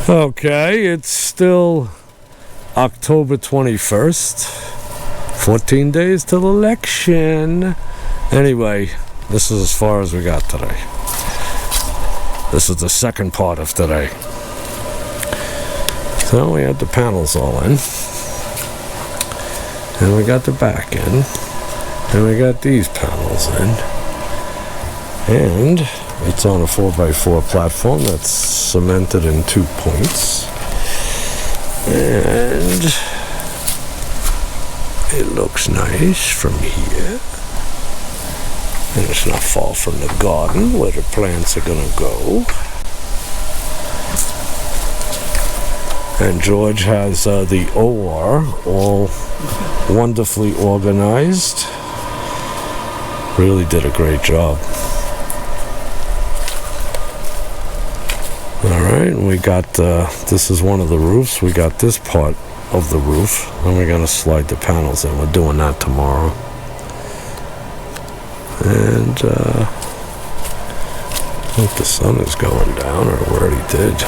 Okay, it's still October 21st. 14 days till election. Anyway, this is as far as we got today. This is the second part of today. So we had the panels all in. And we got the back in. And we got these panels in. And it's on a 4x4 platform that's cemented in 2 points. And it looks nice from here. And it's not far from the garden where the plants are going to go. And George has the OR all wonderfully organized. Really did a great job. Alright, we got, this is one of the roofs. We got this part of the roof. And we're going to slide the panels in. We're doing that tomorrow. And, I think the sun is going down, or it already did.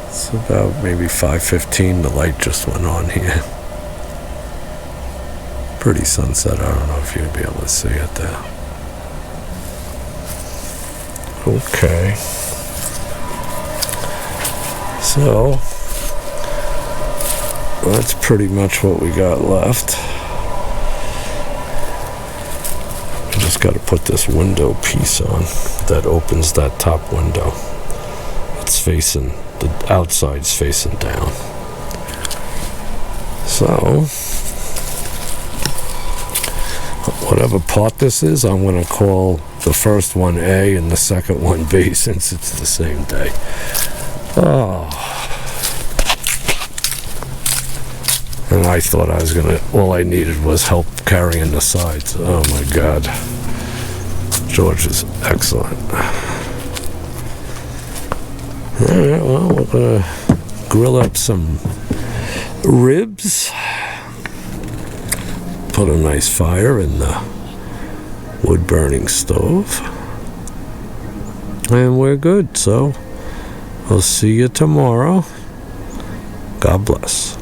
It's about maybe 5:15. The light just went on here. Pretty sunset. I don't know if you'll be able to see it there. Okay. So, that's pretty much what we got left. I just got to put this window piece on that opens that top window. It's facing, the outside's facing down. So, whatever part this is, I'm going to call the first one A and the second one B, since it's the same day. Oh. And I thought I was going to, all I needed was help carrying the sides. Oh my God. George is excellent. Alright, well, we're going to grill up some ribs. Put a nice fire in the wood-burning stove. And we're good, so we'll see you tomorrow. God bless.